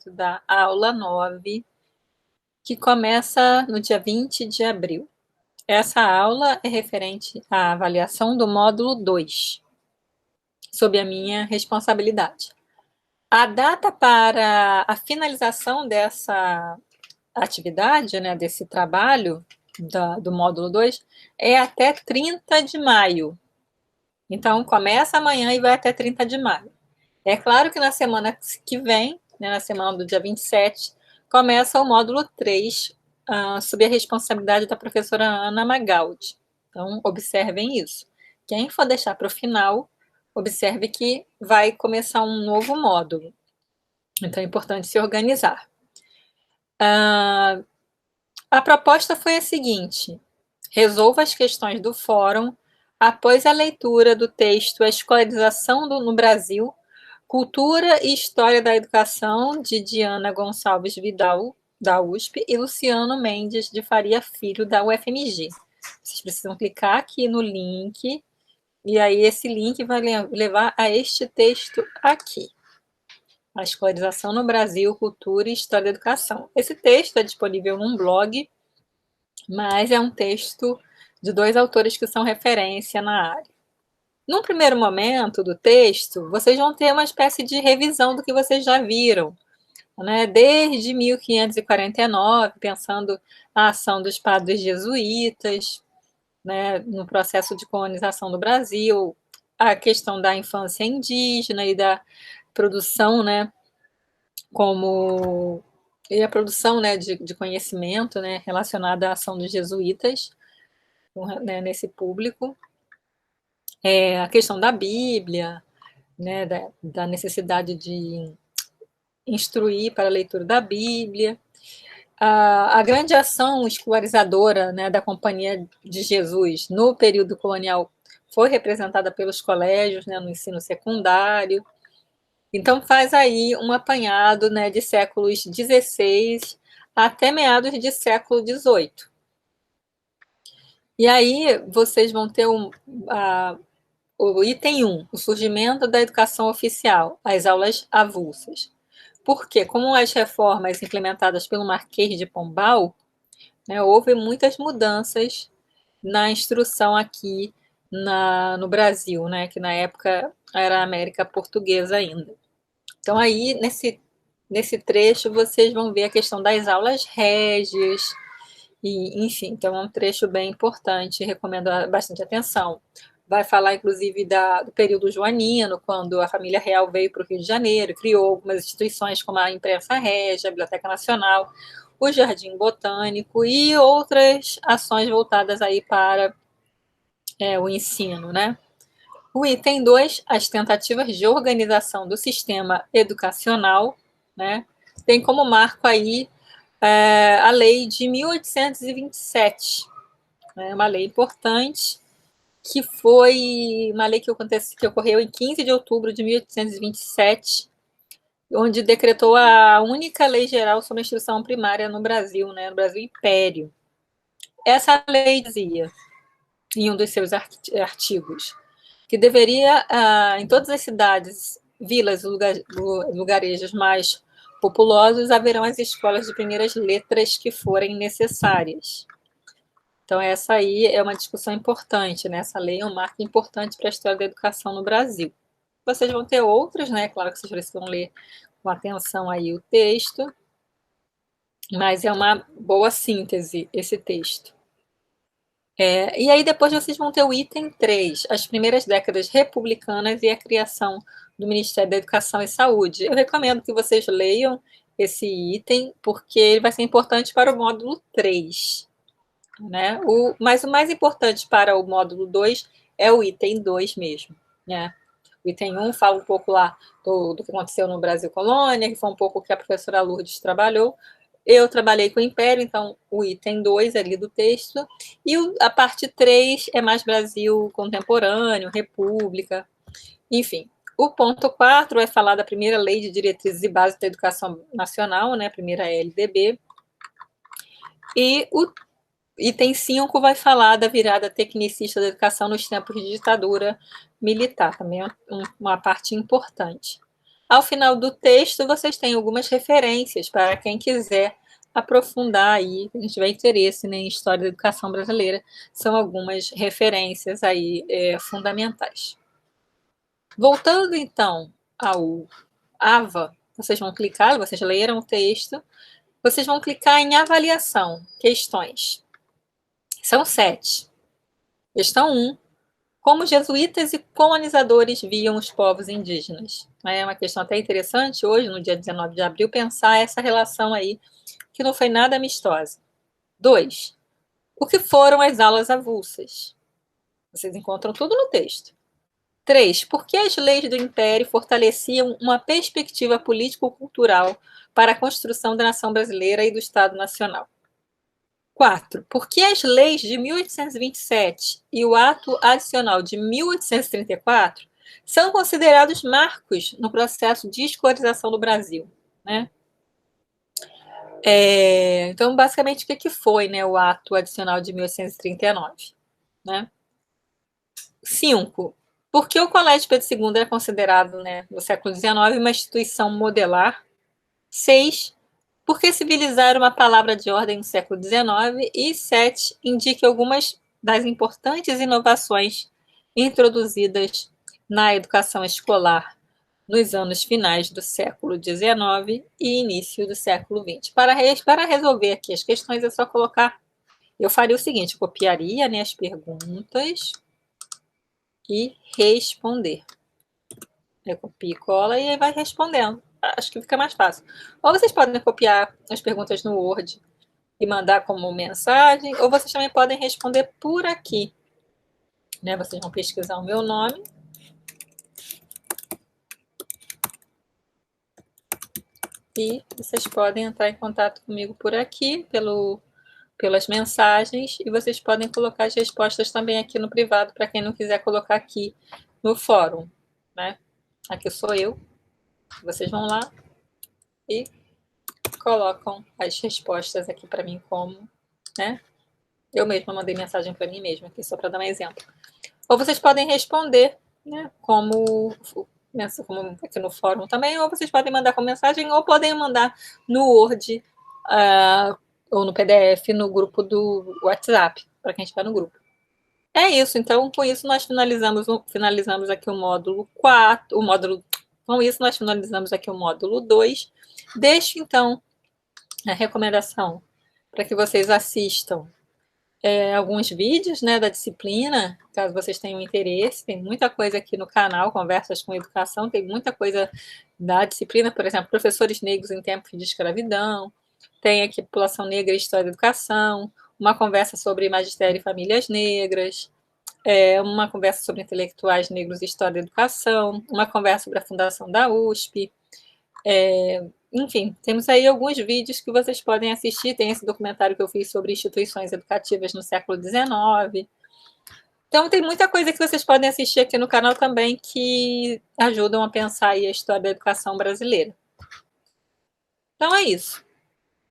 da aula 9, que começa no dia 20 de abril. Essa aula é referente à avaliação do módulo 2, sob a minha responsabilidade. A data para a finalização dessa atividade, né, desse trabalho do módulo 2, é até 30 de maio. Então, começa amanhã e vai até 30 de maio. É claro que na semana que vem, né, na semana do dia 27, começa o módulo 3, sob a responsabilidade da professora Ana Magaldi. Então, observem isso. Quem for deixar para o final, observe que vai começar um novo módulo. Então, é importante se organizar. A proposta foi a seguinte: resolva as questões do fórum após a leitura do texto A Escolarização no Brasil, Cultura e História da Educação, de Diana Gonçalves Vidal, da USP, e Luciano Mendes de Faria Filho, da UFMG. Vocês precisam clicar aqui no link, e aí esse link vai levar a este texto aqui. A Escolarização no Brasil, Cultura e História da Educação. Esse texto é disponível num blog, mas é um texto de 2 autores que são referência na área. Num primeiro momento do texto, vocês vão ter uma espécie de revisão do que vocês já viram, né? Desde 1549, pensando a ação dos padres jesuítas, né, no processo de colonização do Brasil, a questão da infância indígena e da produção, né, a produção, né, de conhecimento, né, relacionada à ação dos jesuítas, né, nesse público. A questão da Bíblia, né, da necessidade de instruir para a leitura da Bíblia, a grande ação escolarizadora, né, da Companhia de Jesus no período colonial foi representada pelos colégios, né, no ensino secundário. Então, faz aí um apanhado, né, de séculos XVI até meados de século XVIII. E aí vocês vão ter o item 1, o surgimento da educação oficial, as aulas avulsas. Porque, como as reformas implementadas pelo Marquês de Pombal, né, houve muitas mudanças na instrução aqui no Brasil, né, que na época era a América Portuguesa ainda. Então, aí, nesse trecho, vocês vão ver a questão das aulas régias, e, enfim, então é um trecho bem importante, recomendo bastante atenção. Vai falar, inclusive, do período joanino, quando a família real veio para o Rio de Janeiro, criou algumas instituições como a Imprensa Régia, a Biblioteca Nacional, o Jardim Botânico e outras ações voltadas aí para o ensino, né? O item 2, as tentativas de organização do sistema educacional, né? Tem como marco aí a lei de 1827, né? Uma lei importante, que foi uma lei que ocorreu em 15 de outubro de 1827, onde decretou a única lei geral sobre a instrução primária no Brasil, né, no Brasil Império. Essa lei dizia, em um dos seus artigos, que deveria, em todas as cidades, vilas, lugarejos mais populosos, haverão as escolas de primeiras letras que forem necessárias. Então, essa aí é uma discussão importante, né? Essa lei é um marco importante para a história da educação no Brasil. Vocês vão ter outras, né? Claro que vocês precisam ler com atenção aí o texto, mas é uma boa síntese esse texto. E aí depois vocês vão ter o item 3, as primeiras décadas republicanas e a criação do Ministério da Educação e Saúde. Eu recomendo que vocês leiam esse item, porque ele vai ser importante para o módulo 3. Né? Mas o mais importante para o módulo 2 é o item 2 mesmo. Né? O item 1 fala um pouco lá do que aconteceu no Brasil Colônia, que foi um pouco o que a professora Lourdes trabalhou. Eu trabalhei com o Império, então o item 2 ali do texto. E a parte 3 é mais Brasil contemporâneo, República, enfim. O ponto 4 vai falar da primeira Lei de Diretrizes e Bases da Educação Nacional, né, a primeira LDB. E o item 5 vai falar da virada tecnicista da educação nos tempos de ditadura militar, também é uma parte importante. Ao final do texto, vocês têm algumas referências para quem quiser aprofundar aí, quem tiver interesse, né, em história da educação brasileira, são algumas referências aí fundamentais. Voltando então ao AVA, vocês vão clicar, vocês leram o texto, vocês vão clicar em avaliação, questões. São 7. Questão 1. Como jesuítas e colonizadores viam os povos indígenas? É uma questão até interessante hoje, no dia 19 de abril, pensar essa relação aí, que não foi nada amistosa. 2. O que foram as aulas avulsas? Vocês encontram tudo no texto. 3. Por que as leis do Império fortaleciam uma perspectiva político-cultural para a construção da nação brasileira e do Estado Nacional? 4. Por que as leis de 1827 e o Ato Adicional de 1834 são considerados marcos no processo de escolarização do Brasil? Né? Então, basicamente, o que foi, né, o Ato Adicional de 1839? Né? 5. Por que o Colégio Pedro II é considerado, né, no século XIX, uma instituição modelar? 6. Por que civilizar uma palavra de ordem no século XIX? E 7. Indique algumas das importantes inovações introduzidas na educação escolar nos anos finais do século XIX e início do século XX. Para resolver aqui as questões, é só colocar... Eu faria o seguinte, copiaria, né, as perguntas e responder. Eu copio e cola e aí vai respondendo. Acho que fica mais fácil. Ou vocês podem copiar as perguntas no Word e mandar como mensagem, ou vocês também podem responder por aqui. Né? Vocês vão pesquisar o meu nome. E vocês podem entrar em contato comigo por aqui, pelas mensagens, e vocês podem colocar as respostas também aqui no privado, para quem não quiser colocar aqui no fórum. Né? Aqui sou eu. Vocês vão lá e colocam as respostas aqui para mim como, né? Eu mesma mandei mensagem para mim mesma, aqui só para dar um exemplo. Ou vocês podem responder, né, como aqui no fórum também, ou vocês podem mandar como mensagem, ou podem mandar no Word ou no PDF no grupo do WhatsApp, para quem estiver no grupo. É isso, então com isso nós finalizamos aqui o módulo 4, com isso nós finalizamos aqui o módulo 2. Deixo então a recomendação para que vocês assistam alguns vídeos, né, da disciplina, caso vocês tenham interesse. Tem muita coisa aqui no canal, Conversas com Educação, tem muita coisa da disciplina, por exemplo, professores negros em tempos de escravidão, tem aqui População Negra e História da Educação, uma conversa sobre magistério e famílias negras, uma conversa sobre intelectuais negros e História da Educação, uma conversa sobre a fundação da USP, enfim, temos aí alguns vídeos que vocês podem assistir. Tem esse documentário que eu fiz sobre instituições educativas no século XIX. Então, tem muita coisa que vocês podem assistir aqui no canal também que ajudam a pensar aí a história da educação brasileira. Então, é isso.